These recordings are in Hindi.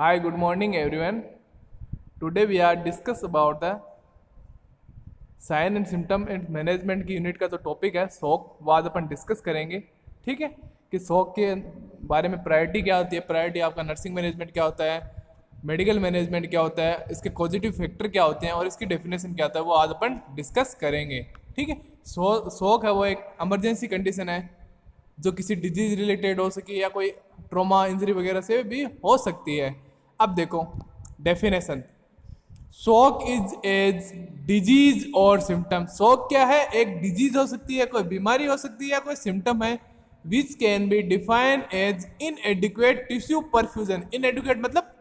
Hi, good morning everyone. Today we are discuss about the sign and symptom and management की यूनिट का जो टॉपिक है शौक, वो आज अपन डिस्कस करेंगे। ठीक है, कि शौक के बारे में प्रायोरिटी क्या होती है, प्रायोरिटी आपका नर्सिंग मैनेजमेंट क्या होता है, मेडिकल मैनेजमेंट क्या होता है, इसके पॉजिटिव फैक्टर क्या होते हैं और इसकी डेफिनेशन क्या होता है, वो आज अपन डिस्कस करेंगे। ठीक है, शौक है वो एक इमरजेंसी कंडीशन है जो किसी डिजीज रिलेटेड हो सके या कोई ट्रॉमा इंजरी वगैरह से भी हो सकती है। अब देखो डेफिनेशन, शौक इज एज डिजीज और सिम्टम। शौक क्या है, एक डिजीज हो सकती है, कोई बीमारी हो सकती है या कोई सिम्टम है which can be define as inadequate tissue perfusion. Inadequate मतलब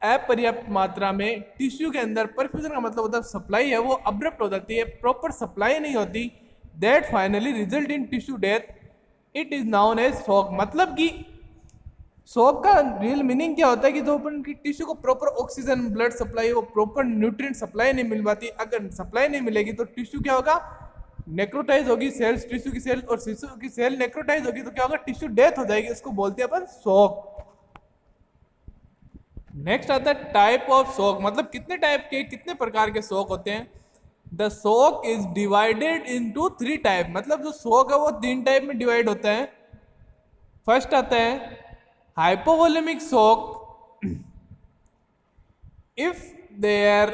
अपर्याप्त मात्रा में टिश्यू के अंदर परफ्यूजन का मतलब होता है सप्लाई है वो अब्रप्ट हो जाती है, प्रॉपर सप्लाई नहीं होती, that finally result in tissue death, it is known as shock. मतलब कि शौक का रियल मीनिंग क्या होता है कि जो अपन की टिश्यू को प्रॉपर ऑक्सीजन ब्लड सप्लाई, वो प्रॉपर न्यूट्रिएंट सप्लाई नहीं मिल पाती, अगर सप्लाई नहीं मिलेगी तो टिश्यू क्या होगा, नेक्रोटाइज होगी सेल्स, टिश्यू की सेल, और टिश्यू की सेल नेक्रोटाइज होगी तो क्या होगा, टिश्यू डेथ हो जाएगी, उसको बोलते हैं अपन शौक। नेक्स्ट आता है टाइप ऑफ शौक, मतलब कितने टाइप के, कितने प्रकार के शौक होते हैं। द शौक इज डिवाइडेड इनटू 3 टाइप, मतलब जो शौक है वो 3 टाइप में डिवाइड होता है। फर्स्ट आता है hypovolemic shock. If there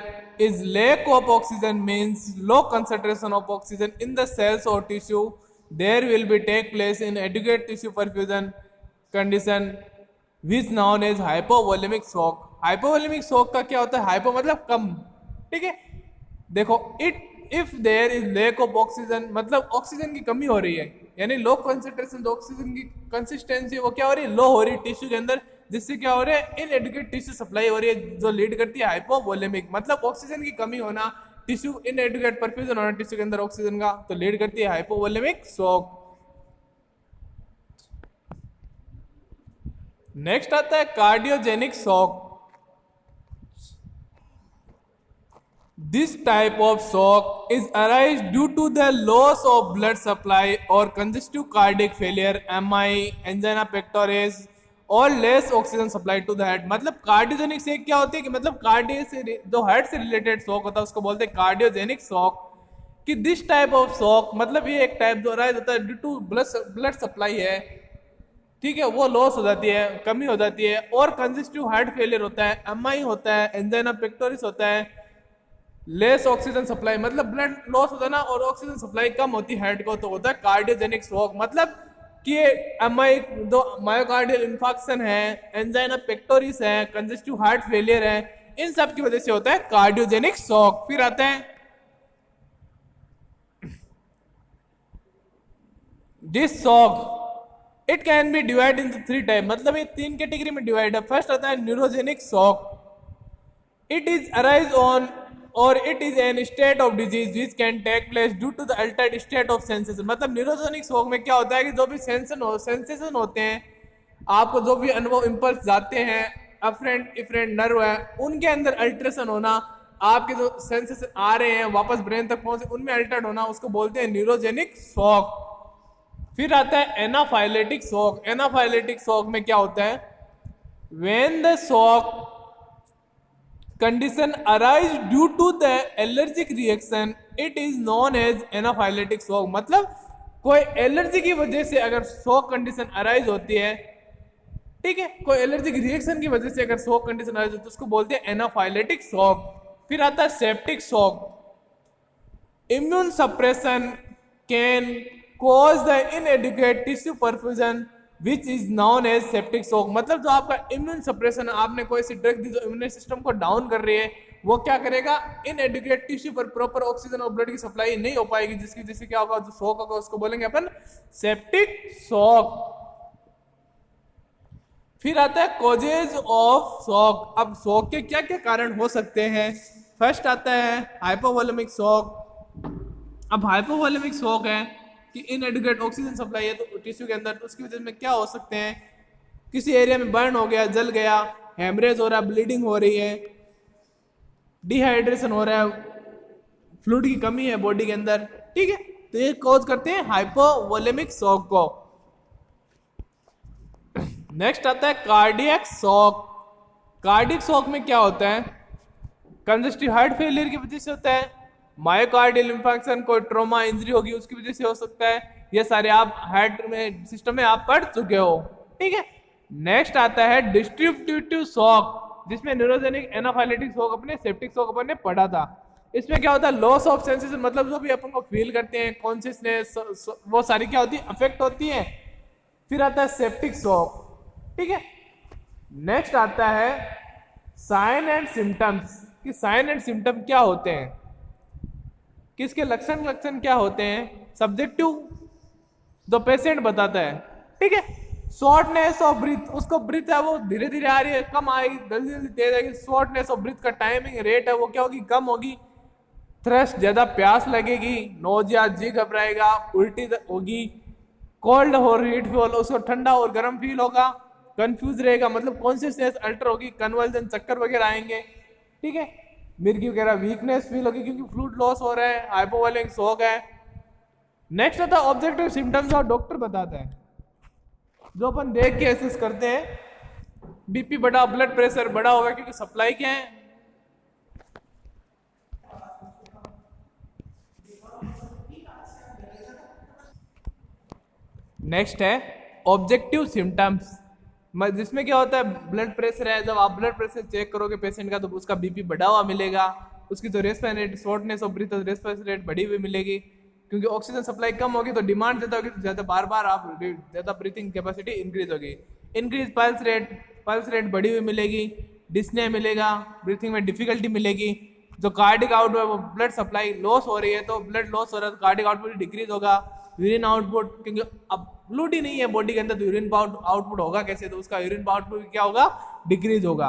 is lack of oxygen, means low concentration of oxygen in the cells or tissue, there will be take place in adequate tissue perfusion condition which known as hypovolemic shock. hypovolemic shock का क्या होता है, hypo मतलब कम। ठीक है, देखो if there is lack of oxygen मतलब ऑक्सीजन की कमी हो रही है, यानी लो कंसंट्रेशन, ऑक्सीजन की कंसिस्टेंसी वो क्या हो रही है, लो हो रही है टिश्यू के अंदर, जिससे क्या हो रहा है, इनएडिक्वेट टिश्यू सप्लाई हो रही है जो लीड करती है हाइपोवोलेमिक, मतलब ऑक्सीजन की कमी होना, टिश्यू इनएडिक्वेट परफ्यूजन होना टिश्यू के अंदर ऑक्सीजन का, तो लीड करती है हाइपोवोलेमिक शॉक। नेक्स्ट आता है cardiogenic shock. This type of shock is arise due to the loss of blood supply or congestive cardiac failure, MI, angina pectoris और less oxygen supply to the head। मतलब कार्डियोजेनिक से क्या होती है कि मतलब कार्डियो से जो हार्ट से रिलेटेड शॉक होता है उसको बोलते हैं कार्डियोजेनिक शॉक। कि दिस टाइप ऑफ शॉक मतलब ये एक टाइप जो अराइज होता है ड्यू टू ब्लड सप्लाई है, ठीक है, वो लॉस हो जाती है, कमी हो जाती है, और कंजेस्टिव हार्ट फेलियर होता है, MI होता है, एंजाइना पेक्टोरिस होता है, लेस ऑक्सीजन सप्लाई मतलब ब्लड लॉस होता है ना और ऑक्सीजन सप्लाई कम होती है हार्ट को, तो होता है कार्डियोजेनिक शॉक। मतलब कि एमआई जो मायोकार्डियल इंफाक्शन है, एंजाइना पेक्टोरिस है, कंजेस्टिव हार्ट फेलियर है, इन सब की वजह से होता है कार्डियोजेनिक शॉक। फिर आता है this shock, it can B divide in 3 type, मतलब ये 3 कैटेगरी में डिवाइड है। फर्स्ट आता है neurogenic shock, it is arise on और it is an state of disease which can take place due to the altered state of sensation. मतलब न्यूरोजेनिक शॉक में क्या होता है कि जो भी सेंसेशन होते हैं, आपको जो भी अनुभव इंपल्स जाते हैं, अफरेंट इफरेंट नर्व है, उनके अंदर अल्ट्रेशन होना, आपके जो सेंसेशन आ रहे हैं वापस ब्रेन तक पहुंचे उनमें अल्टर्ड होना, उसको बोलते हैं न्यूरोजेनिक शॉक। फिर आता है एनाफाइलेटिक शॉक। एनाफाइलेटिक शॉक में क्या होता है, when the shock condition arise due to the allergic reaction, it is known as anaphylatic shock। मतलब कोई एलर्जी की वजह से अगर शॉक कंडीशन अराइज होती है, ठीक है, कोई एलर्जिक रिएक्शन की वजह से अगर शॉक कंडीशन अराइज होती है उसको बोलते हैं एनाफाइलेटिक शॉक। फिर आता है septic shock, immune suppression can cause the inadequate tissue perfusion which is known as septic shock. मतलब जो आपका इम्यून सप्रेशन, आपने कोई सी ड्रग दी जो इम्यून सिस्टम को डाउन कर रही है, वो क्या करेगा, इनएडिक्वेट टिश्यू पर प्रॉपर ऑक्सीजन और ब्लड की सप्लाई नहीं हो पाएगी, जिसकी जैसे क्या होगा, जो शॉक होगा उसको बोलेंगे अपन सेप्टिक शॉक। फिर आता है कॉजेज ऑफ शॉक। अब शॉक के क्या क्या कारण हो सकते हैं। फर्स्ट आता है हाइपोवोलेमिक शॉक। अब हाइपोवोलेमिक शॉक है कि इनएडिक्वेट ऑक्सीजन सप्लाई है तो टिश्यू के अंदर, तो उसकी वजह में क्या हो सकते हैं, किसी एरिया में बर्न हो गया, जल गया, हेमरेज हो रहा है, ब्लीडिंग हो रही है, डिहाइड्रेशन हो रहा है, फ्लूइड की कमी है बॉडी के अंदर, ठीक है, तो ये कॉज करते हैं हाइपोवोलेमिक शॉक को। नेक्स्ट आता है कार्डियक शॉक। कार्डिक शॉक में क्या होता है, कंजस्टिव हार्ट फेलियर की वजह से होता है, मायोकार्डियल इंफार्क्शन, कोई ट्रॉमा इंजरी होगी उसकी वजह से हो सकता है। ये सारे आप हार्ट में सिस्टम में आप पढ़ चुके हो, ठीक है। नेक्स्ट आता है डिस्ट्रीब्यूटिव शॉक, जिसमें न्यूरोजेनिक एनाफाइलेटिक शॉक अपने सेप्टिक शॉक अपन ने पढ़ा था। इसमें क्या होता है, लॉस ऑफ सेंसेशन, मतलब जो भी अपन को फील करते हैं, कॉन्शियसनेस, वो सारी क्या होती है, अफेक्ट होती है। फिर आता है सेप्टिक शॉक, ठीक है। नेक्स्ट आता है साइन एंड सिम्टम्स, कि साइन एंड सिम्टम क्या होते हैं, किसके लक्षण क्या होते हैं, सब्जेक्टिव, जो पेशेंट बताता है, ठीक है। शॉर्टनेस ऑफ ब्रीथ, उसको ब्रीथ है वो धीरे धीरे आ रही है, कम आएगी, जल्दी जल्दी तेज आएगी। शॉर्टनेस ऑफ ब्रीथ का टाइमिंग रेट है वो क्या होगी, कम होगी। थ्रस्ट, ज्यादा प्यास लगेगी, नोजिया, जी घबराएगा, उल्टी होगी, कोल्ड और हीट फील, उसको ठंडा और गर्म फील होगा, कंफ्यूज रहेगा, मतलब कॉन्शियसनेस अल्टर होगी, कन्वर्जन, चक्कर वगैरह आएंगे, ठीक है। मिर्गी वगैरह वीकनेस फील होगी क्योंकि फ्लूइड लॉस हो रहा है, हाइपोवोलेमिक शॉक है। नेक्स्ट आता है ऑब्जेक्टिव सिम्टम्स, और डॉक्टर बताता है, जो अपन देख के एसेस करते हैं। बीपी बढ़ा, ब्लड प्रेशर बढ़ा होगा, क्योंकि सप्लाई क्या है, नेक्स्ट है ऑब्जेक्टिव सिम्टम्स, जिसमें क्या होता है, ब्लड प्रेशर है, जब आप ब्लड प्रेशर चेक करोगे पेशेंट का तो उसका बीपी बढ़ा हुआ मिलेगा, उसकी जो respiratory rate, shortness of breath, respiratory rate बढ़ी हुई मिलेगी, क्योंकि ऑक्सीजन सप्लाई कम होगी तो डिमांड ज्यादा होगी, तो ज्यादा बार बार आप ज्यादा ब्रीथिंग कैपेसिटी इंक्रीज होगी। इंक्रीज पल्स रेट बढ़ी हुई मिलेगी, डिस्ने मिलेगा, ब्रीथिंग में डिफिकल्टी मिलेगी। जो कार्डिक आउटपुट, वो ब्लड सप्लाई लॉस हो रही है तो ब्लड लॉस हो रहा है तो कार्डिक आउटपुट डिक्रीज होगा। यूरिन आउटपुट, क्योंकि अब फ्लूइड ही नहीं है बॉडी के अंदर तो यूरिन आउटपुट होगा कैसे, तो उसका यूरिन आउटपुट क्या होगा, डिक्रीज होगा।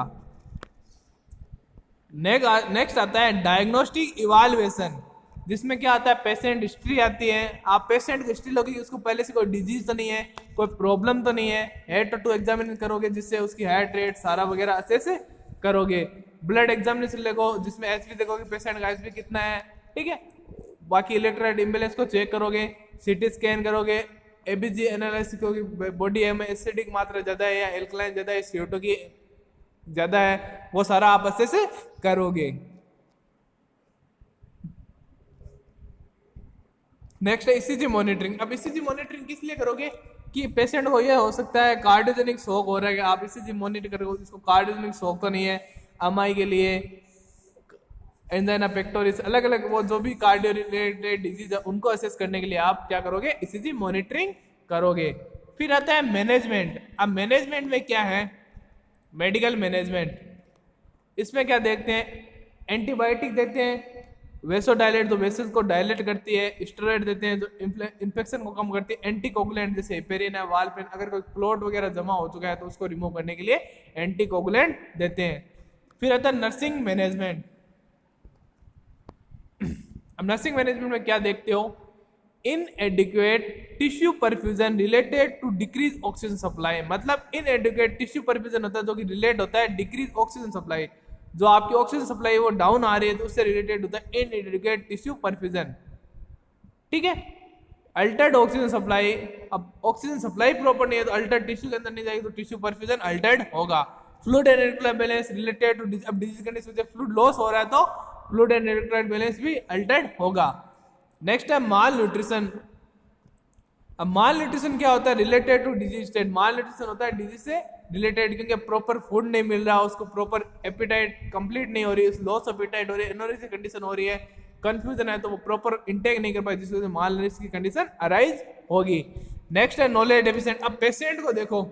नेक्स्ट आता है डायग्नोस्टिक इवाल्युएशन, जिसमें क्या आता है, पेशेंट हिस्ट्री आती है। आप पेशेंट की हिस्ट्री लोगे, उसको पहले से कोई डिजीज तो नहीं है, कोई प्रॉब्लम तो नहीं है, हेड टू एग्जामिनेशन करोगे, जिससे उसकी हार्ट रेट सारा वगैरह अच्छे से करोगे। ब्लड एग्जामिनेशन लगो, जिसमें एचपी देखोगे पेशेंट का एचपी कितना है, ठीक है। बाकी इलेक्ट्रोलाइट इम्बैलेंस को चेक करोगे, सीटी स्कैन करोगे, एबीजी एनालिसिस करोगे, बॉडी में एसिडिक मात्रा ज्यादा है या एल्कलाइन ज्यादा है, CO2 की ज्यादा है, वो सारा आप अच्छे से करोगे। नेक्स्ट है ईसीजी मॉनिटरिंग। अब ईसीजी मॉनिटरिंग किस लिए करोगे, कि पेशेंट को ये हो सकता है कार्डियोजेनिक शॉक हो रहा है, कि आप ईसीजी मॉनिटर करोगे, इसको कार्डियोजेनिक शॉक तो नहीं है, एमआई के लिए, एंजाइना पेक्टोरिस, अलग अलग वो जो भी कार्डियो रिलेटेड डिजीज है उनको असेस करने के लिए आप क्या करोगे, ईसीजी मॉनिटरिंग करोगे। फिर आता है मैनेजमेंट। अब मैनेजमेंट में क्या है, मेडिकल मैनेजमेंट, इसमें क्या देखते हैं, एंटीबायोटिक देते हैं, वेसोडायलेट जो वेसल्स को डायलेट करती है, स्टेरॉइड देते हैं जो इन्फेक्शन को कम करती है, एंटीकोगुलेंट जैसे हेपेरिन है, वालपेन, अगर कोई क्लोट वगैरह जमा हो चुका है तो उसको रिमूव करने के लिए एंटीकोगुलेंट देते हैं। फिर आता है नर्सिंग मैनेजमेंट। अब नर्सिंग मैनेजमेंट में क्या देखते हो, inadequate tissue perfusion related to decrease oxygen supply, मतलब इनएडिक्वेट टिश्यू परफ्यूजन होता है जो कि रिलेट होता है डिक्रीज ऑक्सीजन सप्लाई, जो आपकी ऑक्सीजन सप्लाई वो डाउन आ रही है तो उससे रिलेटेड होता है इनएडिक्वेट टिश्यू परफ्यूजन, ठीक है। अल्टर्ड ऑक्सीजन सप्लाई, अब ऑक्सीजन सप्लाई प्रॉपर नहीं है तो अल्टर्ड टिश्यू के अंदर नहीं जाएगी तो टिश्यू परफ्यूजन अल्टर्ड होगा। Fluid and electrolyte balance related to, अब डिजीज कंडीशन से फ्लूइड लॉस हो रहा है तो फ्लूइड एंड इलेक्ट्रोलाइट बैलेंस भी अल्टर्ड होगा। नेक्स्ट है माल न्यूट्रिशन। अब माल न्यूट्रिशन क्या होता है, related to disease state. Malnutrition होता है डिजीज से रिलेटेड, क्योंकि प्रॉपर फूड नहीं मिल रहा, उसको प्रॉपर एपिटाइट कंप्लीट नहीं हो रही, लॉस ऑफ एपिटाइट हो रही है, एनोरेक्सिया कंडीशन हो रही है, कंफ्यूजन है तो वो प्रॉपर इंटेक नहीं कर पाए, जिसकी वजह से माल न्यूट्रिशन की कंडीशन अराइज होगी। नेक्स्ट है नॉलेज डेफिशिएंट। अब पेशेंट को देखो,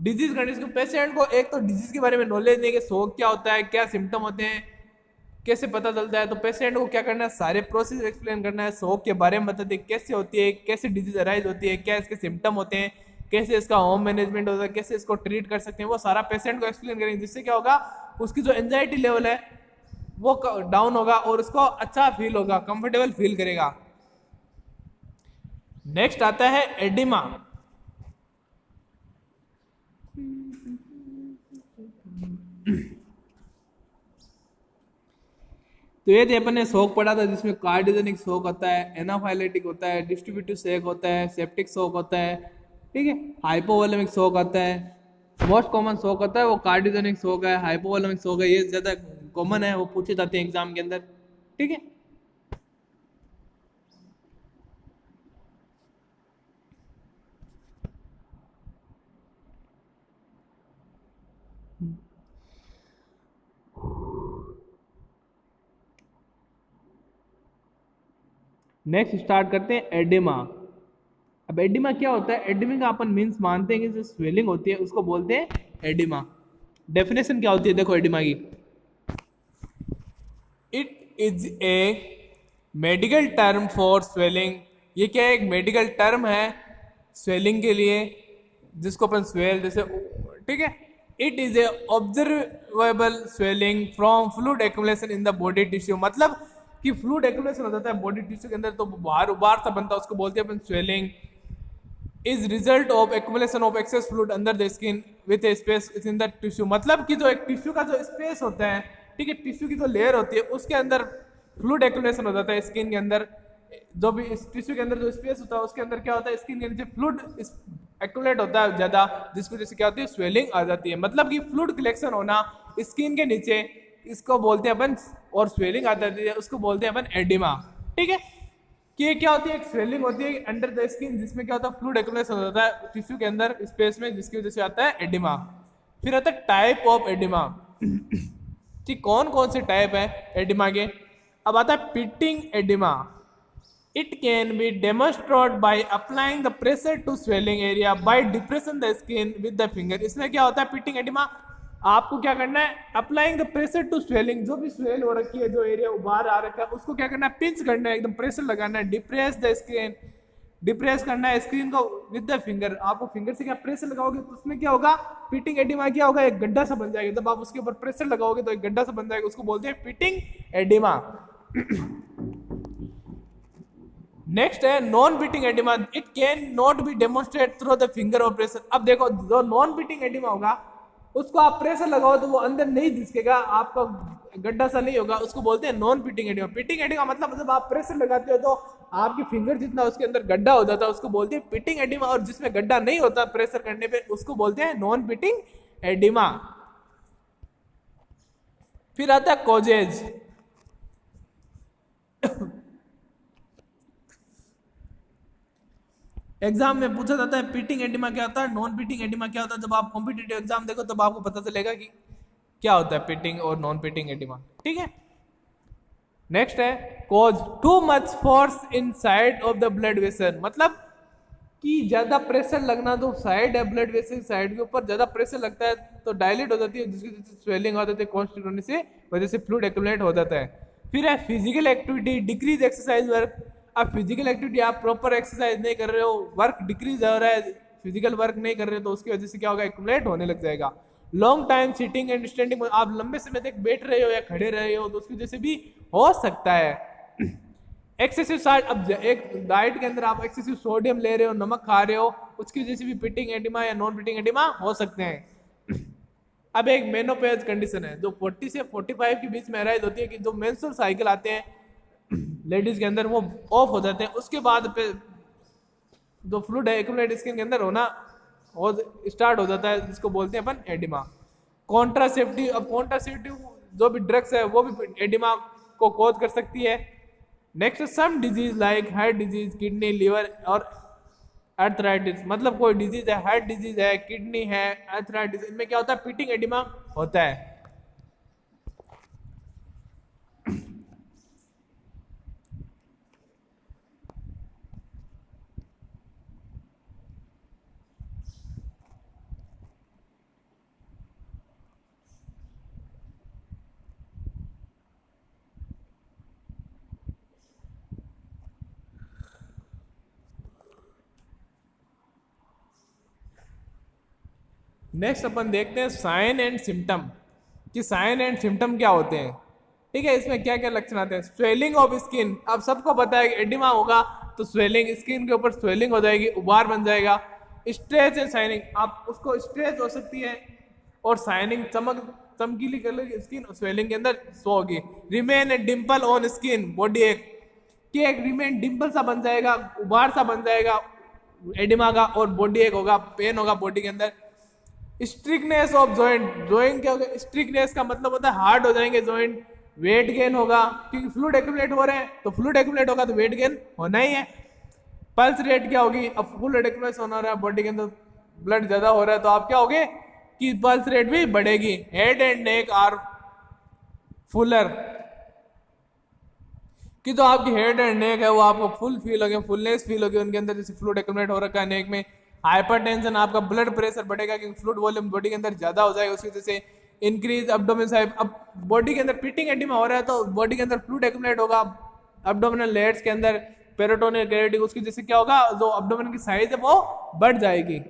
डिजीज कंडीशन, पेशेंट को एक तो डिजीज के बारे में नॉलेज नहीं, कि शॉक क्या होता है, क्या सिम्टम होते हैं, कैसे पता चलता है, तो पेशेंट को क्या करना है, सारे प्रोसेस एक्सप्लेन करना है, शॉक के बारे में बताते हैं, कैसे होती है, कैसे डिजीज अराइज होती है, क्या इसके सिम्टम होते हैं, कैसे इसका होम मैनेजमेंट होता है, कैसे इसको ट्रीट कर सकते हैं, वो सारा पेशेंट को एक्सप्लेन करेंगे, जिससे क्या होगा, उसकी जो एंजाइटी लेवल है वो डाउन होगा और उसको अच्छा फील होगा, कंफर्टेबल फील करेगा। नेक्स्ट आता है एडिमा। तो ये थे अपन ने शॉक पढ़ा था, जिसमें कार्डियोजेनिक शॉक होता है, एनाफाइलेटिक होता है, डिस्ट्रीब्यूटिव शॉक होता है, सेप्टिक शॉक होता है, ठीक है, हाइपोवोलेमिक शॉक होता है, मोस्ट कॉमन शॉक होता है वो कार्डियोजेनिक शॉक है, हाइपोवोलेमिक शॉक है, ये ज्यादा कॉमन है, वो पूछे जाते हैं एग्जाम के अंदर। ठीक है, नेक्स्ट स्टार्ट करते हैं एडिमा। अब एडिमा क्या होता है? एडिमा का अपन मीन्स मानते हैं कि जो स्वेलिंग होती है उसको बोलते हैं एडिमा। डेफिनेशन क्या होती है देखो एडिमा की, it is a medical term for swelling. ये क्या है? एक मेडिकल टर्म है स्वेलिंग के लिए, जिसको अपन स्वेल जैसे, ठीक है। It is a observable swelling from fluid accumulation in the body tissue, मतलब कि फ्लूइड एक्युमुलेशन हो जाता है बॉडी टिश्यू के अंदर, तो बाहर उबार सा बनता है, उसको बोलते हैं अपन swelling. Is result of accumulation of excess fluid under the skin with a space in the tissue, मतलब कि जो एक टिश्यू का जो स्पेस होता है, ठीक है, टिश्यू की जो लेयर होती है उसके अंदर फ्लूइड एक्युमुलेशन हो जाता है स्किन के अंदर। जो भी इस टिश्यू के अंदर जो स्पेस होता है उसके अंदर क्या होता है, स्किन के नीचे फ्लूइड एक्युमुलेट होता है ज्यादा, जिसकी वजह से क्या होती है, स्वेलिंग आ जाती है। मतलब कि फ्लूइड कलेक्शन होना स्किन के नीचे, इसको बोलते हैं अपन, और स्वेलिंग आ जाती है, उसको बोलते हैं अपन एडिमा। ठीक है, कि ये क्या होती है, एक स्वेलिंग होती है अंडर द स्किन, जिसमें क्या होता है, फ्लूइड एक्युमुलेशन हो जाता है टिश्यू के अंदर स्पेस में, जिसकी वजह से आता है एडिमा। फिर आता है टाइप ऑफ एडिमा। ठीक, कौन कौन से टाइप है एडिमा के? अब आता है pitting edema. It can be demonstrated by applying the pressure to swelling area by depression the skin with the finger. इसमें क्या होता है पिटिंग एडिमा, आपको क्या करना है, applying the pressure to swelling, जो भी स्वेल हो रखी है, जो एरिया उबार आ रखा है, उसको क्या करना है, पिंच करना है, एकदम प्रेशर लगाना है। डिप्रेस द स्किन, डिप्रेस करना है स्क्रीन को विद द फिंगर। आपको फिंगर से क्या प्रेशर लगाओगे तो उसमें क्या होगा, पिटिंग एडिमा क्या होगा, एक गड्ढा सा बन जाएगा। जब आप उसके ऊपर प्रेशर लगाओगे तो एक गड्ढा सा बन जाएगा, उसको बोलते हैं पिटिंग एडिमा। नेक्स्ट है non beating oedema. It can not be demonstrate through the finger of pressure. अब देखो, जो नॉन बीटिंग एडिमा होगा उसको आप प्रेशर लगाओ तो वो अंदर नहीं दिखेगा, आपका गड्ढा सा नहीं होगा, उसको बोलते हैं non pitting oedema. Pitting oedema मतलब जब आप प्रेशर लगाते हो तो आपकी फिंगर जितना उसके अंदर गड्ढा हो जाता है, उसको बोलते हैं पिटिंग एडिमा। और जिसमें गड्ढा नहीं होता प्रेशर करने पे, उसको बोलते हैं नॉन पिटिंग एडिमा। फिर आता है कोजेज। एग्जाम में पूछा जाता है पिटिंग एडिमा क्या होता है, नॉन पिटिंग एडिमा क्या होता है। जब आप कॉम्पिटिटिव एग्जाम देखो तब आपको पता चलेगा कि क्या होता है पिटिंग और नॉन पिटिंग एडिमा। ठीक है, नेक्स्ट है cause too much force in side of the blood vessel, मतलब कि ज्यादा प्रेशर लगना, जो साइड है ब्लड वेसल साइड के ऊपर ज्यादा प्रेशर लगता है तो डायलेट हो जाती है, जिसकी वजह से स्वेलिंग हो जाती है, कॉन्स्टेंट होने से वजह से फ्लूइड एक्युमुलेट हो जाता है। फिर है physical activity, decrease exercise work. अब फिजिकल एक्टिविटी, आप प्रॉपर एक्सरसाइज नहीं कर रहे हो, वर्क डिक्रीज हो रहा है, फिजिकल वर्क नहीं कर रहे हो, तो उसकी वजह से क्या होगा, एक्युमुलेट होने लग जाएगा। Long time sitting and standing, आप लंबे समय तक बैठ रहे हो या खड़े रहे हो तो उसकी वजह से भी हो सकता है। एक्सेसिव साल्ट, अब एक डाइट के अंदर आप एक्सेसिव सोडियम ले रहे हो, नमक खा रहे हो, उसकी वजह से भी पिटिंग एडिमा या नॉन पिटिंग एडिमा हो सकते हैं। अब एक मेनोपॉज कंडीशन है, जो 40 से 45 के बीच में अराइज होती है, कि जो मेंस्ट्रुअल साइकिल आते हैं लेडीज के अंदर वो ऑफ हो जाते हैं, उसके बाद पे जो फ्लूइड है एक्युमुलेट स्किन के अंदर होना स्टार्ट हो जाता है, जिसको बोलते हैं अपन एडिमा। कॉन्ट्रासेप्टिव, अब कॉन्ट्रासेप्टिव जो भी ड्रग्स है वो भी एडिमा को कॉज कर सकती है। Next some disease like heart disease, kidney, liver और आर्थराइटिस, मतलब कोई डिजीज है, हार्ट डिजीज है, किडनी है, आर्थराइटिस, इनमें क्या होता है, पिटिंग एडिमा होता है। नेक्स्ट अपन देखते हैं साइन एंड सिम्टम, कि साइन एंड सिम्टम क्या होते हैं। ठीक है, इसमें क्या क्या लक्षण आते हैं। स्वेलिंग ऑफ स्किन, अब सबको पता है कि एडिमा होगा तो स्वेलिंग, स्किन के ऊपर स्वेलिंग हो जाएगी, उबार बन जाएगा। स्ट्रेच एंड शाइनिंग, आप उसको स्ट्रेच हो सकती है और शाइनिंग, चमकीली कलर स्किन स्वेलिंग के अंदर शो होगी। Remain A Dimple on skin, body एक, कि एक रिमेन डिम्पल सा बन जाएगा, उबार सा बन जाएगा एडिमा का, और बॉडी एक होगा, पेन होगा बॉडी के अंदर। स्ट्रिकनेस ऑफ जॉइंट, जॉइंट क्या होगा, स्ट्रिकनेस का मतलब होता है हार्ड हो जाएंगे जॉइंट, वेट गेन होगा क्योंकि फ्लूइड एक्यूमुलेट हो रहे हैं, तो फ्लूइड एक्यूमुलेट होगा तो वेट गेन होना ही है। पल्स रेट क्या होगी, अब फ्लूइड एक्यूमुलेट होना रहा है, बॉडी के अंदर ब्लड ज्यादा हो रहा है तो आप क्या होगे कि पल्स रेट भी बढ़ेगी। Head and neck are fuller, कि जो आपकी हेड एंड नेक है वो आपको फुल फील होगी, फुलनेस फील होगी उनके अंदर, जैसे फ्लूइड एक्यूमुलेट हो रखा है नेक में। हाइपरटेंशन, आपका ब्लड प्रेशर बढ़ेगा क्योंकि फ्लूइड वॉल्यूम बॉडी के अंदर ज्यादा हो जाएगा, उसकी वजह से इंक्रीज एब्डोमेन साइज। अब बॉडी के अंदर पिटिंग एडिमा हो रहा है तो बॉडी के अंदर फ्लूइड एक्यूमुलेट होगा एब्डोमिनल लेयर्स के अंदर, पेरिटोनियल ग्रेविटी, उसकी जैसे क्या होगा जो एब्डोमेन की साइज है वो बढ़ जाएगी।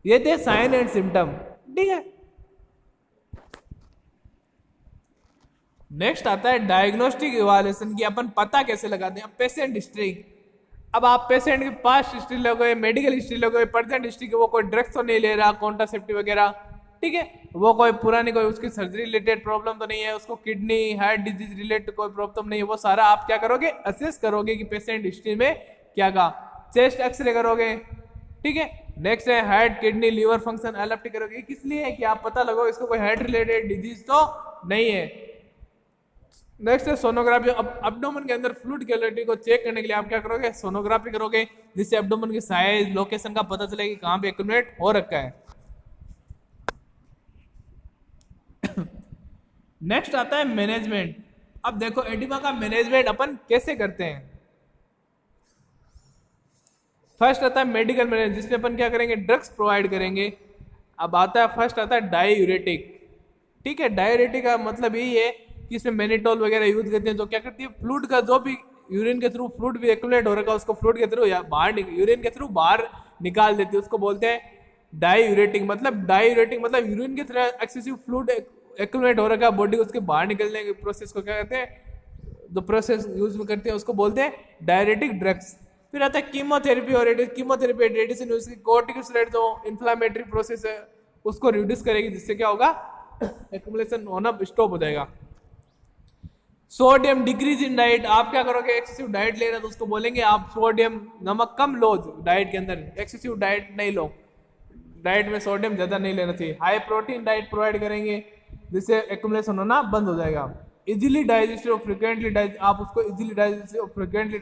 ये थे साइन एंड सिम्टम, ठीक है। नेक्स्ट आता है डायग्नोस्टिक इवैल्यूएशन की अपन पता कैसे लगाते हैं। पेशेंट हिस्ट्री, अब आप पेशेंट की पास्ट हिस्ट्री लोगे, मेडिकल हिस्ट्री लोगे, प्रेजेंट हिस्ट्री की, वो कोई ड्रग्स तो नहीं ले रहा, कॉन्ट्रासेप्टिव वगैरह, ठीक है, वो कोई पुरानी कोई उसकी सर्जरी रिलेटेड प्रॉब्लम तो नहीं है, उसको किडनी हार्ट डिजीज रिलेटेड कोई प्रॉब्लम नहीं है, वो सारा आप क्या करोगे असेस करोगे कि पेशेंट हिस्ट्री में क्या कहा। चेस्ट एक्सरे करोगे, ठीक है। नेक्स्ट है heart kidney liver function LFT करोगे, किस लिए है कि आप पता लगाओ इसको कोई हार्ट रिलेटेड डिजीज तो नहीं है। नेक्स्ट है सोनोग्राफी, अब एब्डोमेन के अंदर फ्लूइड क्वालिटी को चेक करने के लिए आप क्या करोगे सोनोग्राफी करोगे, जिससे एब्डोमेन की साइज लोकेशन का पता चलेगा कि कहां पे एक्यूमुलेट हो रखा है। नेक्स्ट आता है मैनेजमेंट। अब देखो एडिमा का मैनेजमेंट अपन कैसे करते हैं। फर्स्ट आता है मेडिकल मैनेजमेंट, जिसमें अपन क्या करेंगे ड्रग्स प्रोवाइड करेंगे। अब आता है फर्स्ट आता है डायूरेटिक, ठीक है। डायूरेटिक का मतलब यही है कि इसमें मैनिटोल वगैरह यूज करते हैं, तो क्या करती है फ्लूइड का जो भी यूरिन के थ्रू फ्लूइड भी एक्यूमुलेट हो रखा है उसको फ्लूइड के थ्रू या बाहर यूरिन के थ्रू बाहर निकाल देती है, उसको बोलते हैं डायूरेटिक। डायूरेटिक मतलब यूरिन के थ्रू एक्सेसिव फ्लूइड एक्यूमुलेट हो रखा है बॉडी, उसके बाहर निकलने के प्रोसेस को क्या कहते हैं, जो प्रोसेस यूज करते हैं उसको बोलते हैं डायूरेटिक ड्रग्स। फिर आता है कीमोथेरेपी और कीमोथेरेपी रेडिएशन, उसकी कोर्टिकोस्टेरॉइड जो इन्फ्लामेटरी प्रोसेस है उसको रिड्यूस करेगी, जिससे क्या होगा एक्यूमुलेशन होना स्टॉप हो जाएगा। सोडियम डिक्रीज इन डाइट, आप क्या करोगे एक्सेसिव डाइट ले रहे तो उसको बोलेंगे आप सोडियम नमक कम लो डाइट के अंदर, एक्सेसिव डाइट नहीं लो, डाइट में सोडियम ज्यादा नहीं लेना चाहिए। हाई प्रोटीन डाइट प्रोवाइड करेंगे जिससे एक्यूमुलेशन होना बंद हो जाएगा। इजीली डाइजेस्टिव और फ्रिक्वेंटली डाइजेस्ट, आप उसको इजीली डाइजेस्टिव और फ्रिक्वेंटली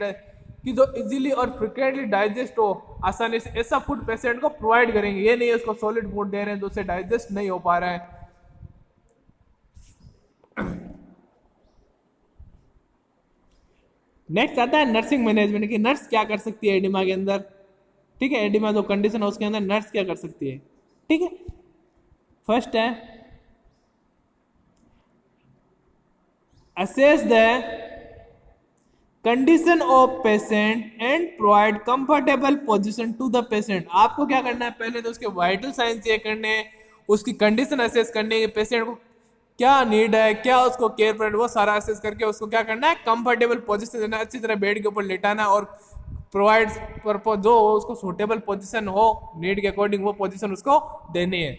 कि जो इजीली और फ्रिक्वेंटली डाइजेस्ट हो आसानी से, ऐसा फूड पेशेंट को प्रोवाइड करेंगे। ये नहीं है उसको सॉलिड फूड दे रहे हैं जो उससे डाइजेस्ट नहीं हो पा रहा है। नेक्स्ट आता है नर्सिंग मैनेजमेंट की, नर्स क्या कर सकती है एडिमा के अंदर, ठीक है। एडिमा जो कंडीशन है उसके अंदर नर्स क्या कर सकती है, ठीक है। फर्स्ट है assess the condition of patient and provide comfortable position to the patient. आपको क्या करना है पहले तो उसके वाइटल साइन चेक करने हैं, उसकी कंडीशन असेस करनी है, पेशेंट को क्या नीड है, क्या उसको केयर पर, वो सारा असेस करके उसको क्या करना है कंफर्टेबल पोजीशन देना, अच्छी तरह बेड के ऊपर लेटाना है और प्रोवाइड पर जो उसको सूटेबल पोजीशन हो नीड के अकॉर्डिंग वो पोजीशन उसको देनी है।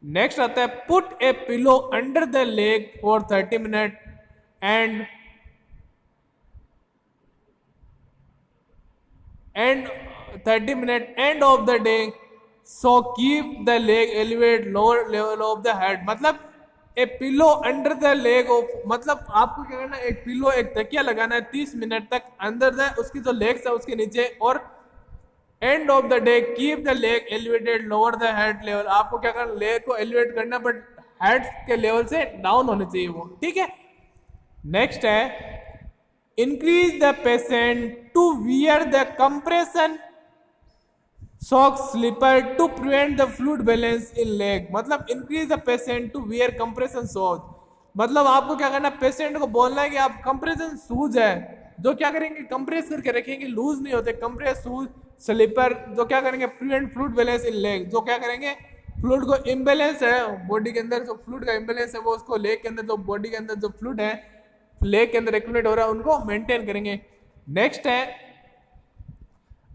नेक्स्ट आता है put a pillow under the leg for 30 minute and 30 minute and of the day, so keep the leg elevate lower level of the head. मतलब a pillow under the leg of, मतलब आपको क्या करना है एक पिलो एक तकिया लगाना है 30 मिनट तक अंदर द उसकी जो लेग्स है उसके नीचे, और end of the day keep the leg elevated lower the head level. आपको क्या करना लेग को एलिवेट करना बट हेड के लेवल से डाउन होने चाहिए वो, ठीक है। नेक्स्ट है increase the patient to wear the compression socks slipper to prevent the fluid balance in leg. मतलब increase the patient to wear compression socks, मतलब आपको क्या करना है पेशेंट को बोलना है कि आप कंप्रेशन शूज है जो क्या करेंगे कंप्रेस करके रखेंगे, लूज नहीं होते, कंप्रेस शूज स्लीपर जो क्या करेंगे prevent fluid balance in leg, जो क्या करेंगे फ्लूइड को इम्बेलेंस है बॉडी के अंदर, जो फ्लूइड का इम्बेलेंस है वो उसको लेग के अंदर, जो बॉडी के अंदर जो फ्लूइड है लेग के अंदर एक्यूमुलेट हो रहा है उनको मेंटेन करेंगे। नेक्स्ट है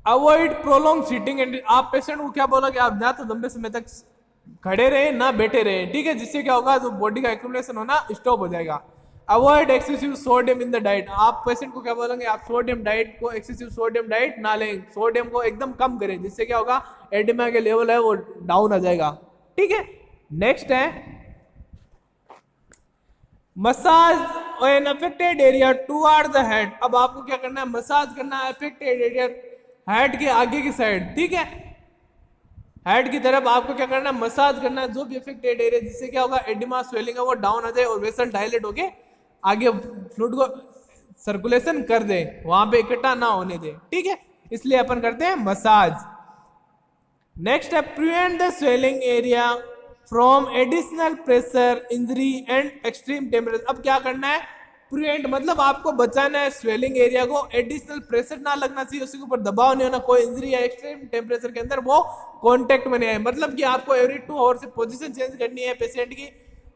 अवॉइड प्रोलॉन्ग सीटिंग एंड, आप पेशेंट को क्या बोलोगे आप ना तो लंबे समय तक खड़े रहे ना बैठे रहे, ठीक है, जिससे क्या होगा जो बॉडी का एक्यूमुलेशन होना स्टॉप हो जाएगा। Avoid excessive sodium in the diet. आप पेशेंट को क्या बोलेंगे, आप सोडियम डाइट को, एक्सेसिव सोडियम डाइट ना लें, सोडियम को एकदम कम करें, जिससे क्या होगा, एडिमा के लेवल है वो डाउन आ जाएगा। ठीक है, नेक्स्ट है massage an affected area toward the head. अब आपको क्या करना है, मसाज करना है अफेक्टेड एरिया हेड के आगे की साइड। ठीक है, हेड की तरफ आपको क्या करना है, मसाज करना है जो भी अफेक्टेड एरिया, जिससे क्या होगा, एडिमा स्वेलिंग है वो डाउन आ जाए और वेसल डायलेट होके आगे फ्लूइड को सर्कुलेशन कर दे, वहां पे इकट्ठा ना होने दे। ठीक है, इसलिए अपन करते हैं मसाज। नेक्स्ट है prevent the swelling area from additional pressure injury and extreme temperature. अब क्या करना है, प्रिवेंट मतलब आपको बचाना है स्वेलिंग एरिया को, एडिशनल प्रेशर ना लगना चाहिए, उसके ऊपर दबाव नहीं होना, कोई इंजरी या एक्सट्रीम टेम्परेचर के अंदर वो कांटेक्ट में नहीं आए। मतलब कि आपको एवरी 2 आवर से पोजीशन चेंज करनी है पेशेंट की,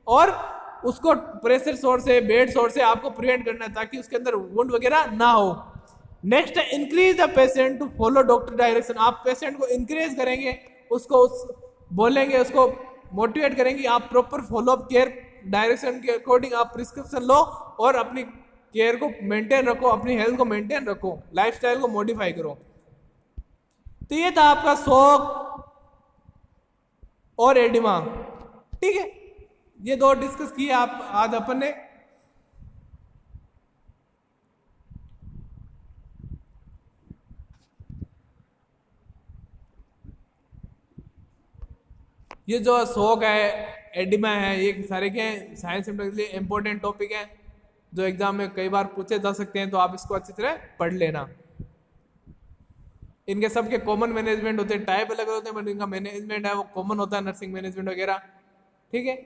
और उसको प्रेशर सोर्स से, बेड सोर्स से आपको प्रिवेंट करना है, ताकि उसके अंदर वुंड वगैरह ना हो। नेक्स्ट है increase the patient to follow doctor direction. आप पेशेंट को इंक्रेज करेंगे, उसको बोलेंगे, उसको मोटिवेट करेंगे, आप प्रॉपर फॉलोअप केयर डायरेक्शन के अकॉर्डिंग आप प्रिस्क्रिप्शन लो और अपनी केयर को मेंटेन रखो, अपनी हेल्थ को मेंटेन रखो, लाइफस्टाइल को मॉडिफाई करो। तो ये था आपका शौक और एडिमा। ठीक है, ये दो डिस्कस किए आप आज अपन ने। ये जो शौक है, एडिमा है, ये सारे क्या है, साइंस सिम्टम्स के लिए इंपॉर्टेंट टॉपिक है जो एग्जाम में कई बार पूछे जा सकते हैं, तो आप इसको अच्छी तरह पढ़ लेना। इनके सबके कॉमन मैनेजमेंट होते हैं, टाइप अलग होते हैं, बट इनका मैनेजमेंट है वो कॉमन होता है, नर्सिंग मैनेजमेंट वगैरह। ठीक है,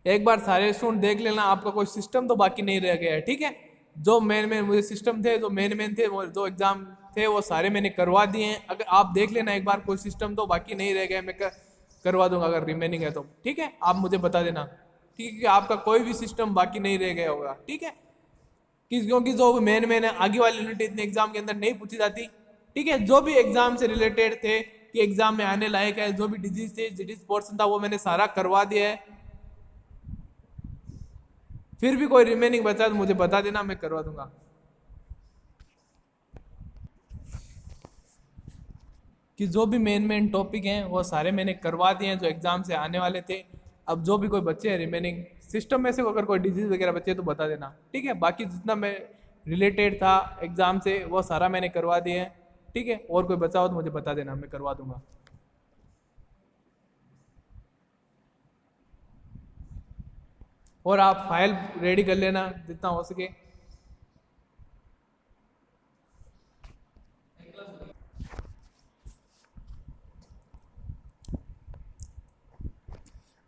एक बार सारे स्टूडेंट देख लेना, आपका कोई सिस्टम तो बाकी नहीं रह गया है। ठीक है, जो मेन मेन मुझे सिस्टम थे, जो मेन मेन थे, वो जो एग्जाम थे वो सारे मैंने करवा दिए हैं। अगर आप देख लेना एक बार, कोई सिस्टम तो बाकी नहीं रह गया, मैं करवा दूंगा अगर रिमेनिंग है तो। ठीक है, आप मुझे बता देना। ठीक है, कि आपका कोई भी सिस्टम बाकी नहीं रह गया होगा। ठीक है, क्योंकि जो मेन मेन है, आगे वाली यूनिट इतने एग्जाम के अंदर नहीं पूछी जाती। ठीक है, जो भी एग्जाम से रिलेटेड थे कि एग्जाम में आने लायक है, जो भी डिजीज थे, डिजीज पोर्शन था, वो मैंने सारा करवा दिया है। फिर भी कोई रिमेनिंग बचा तो मुझे बता देना, मैं करवा दूंगा। कि जो भी मेन मेन टॉपिक हैं वो सारे मैंने करवा दिए हैं जो एग्जाम से आने वाले थे। अब जो भी कोई बच्चे हैं रिमेनिंग सिस्टम में से, अगर कोई डिजीज वगैरह बचे तो बता देना। ठीक है, बाकी जितना मैं रिलेटेड था एग्जाम से वो सारा मैंने करवा दिए हैं। ठीक है, और कोई बचा हो तो मुझे बता देना, मैं करवा दूंगा। और आप फाइल रेडी कर लेना जितना हो सके।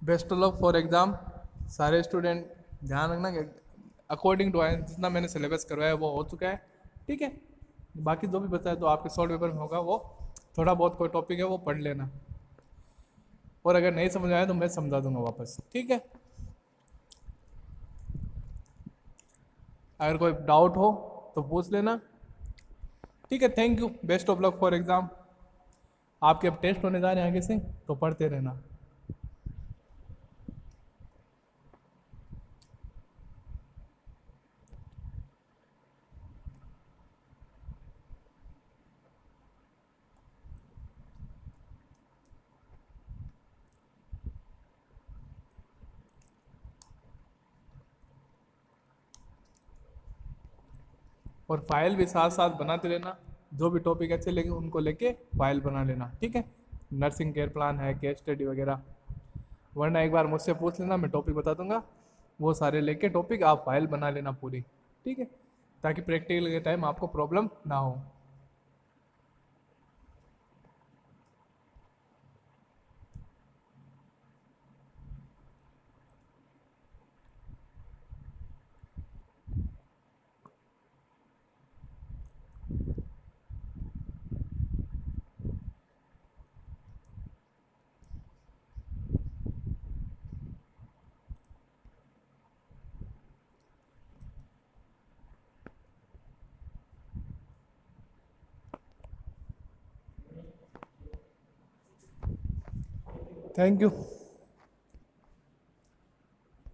Best of luck for exam. सारे स्टूडेंट ध्यान रखना कि अकॉर्डिंग टू जितना मैंने सिलेबस करवाया वो हो चुका है। ठीक है, बाकी जो भी बचा है तो आपके सॉल्व पेपर में होगा, वो थोड़ा बहुत कोई टॉपिक है वो पढ़ लेना, और अगर नहीं समझ आया तो मैं समझा दूंगा वापस। ठीक है, अगर कोई डाउट हो तो पूछ लेना। ठीक है, thank you, best of luck for exam. आपके अब टेस्ट होने जा रहे हैं आगे से, तो पढ़ते रहना। और फाइल भी साथ साथ बनाते रहना, जो भी टॉपिक अच्छे लगे उनको लेके फाइल बना लेना। ठीक है, नर्सिंग केयर प्लान है, केस स्टडी वगैरह, वरना एक बार मुझसे पूछ लेना, मैं टॉपिक बता दूंगा, वो सारे लेके टॉपिक आप फाइल बना लेना पूरी। ठीक है, ताकि प्रैक्टिकल के टाइम आपको प्रॉब्लम ना हो। Thank you.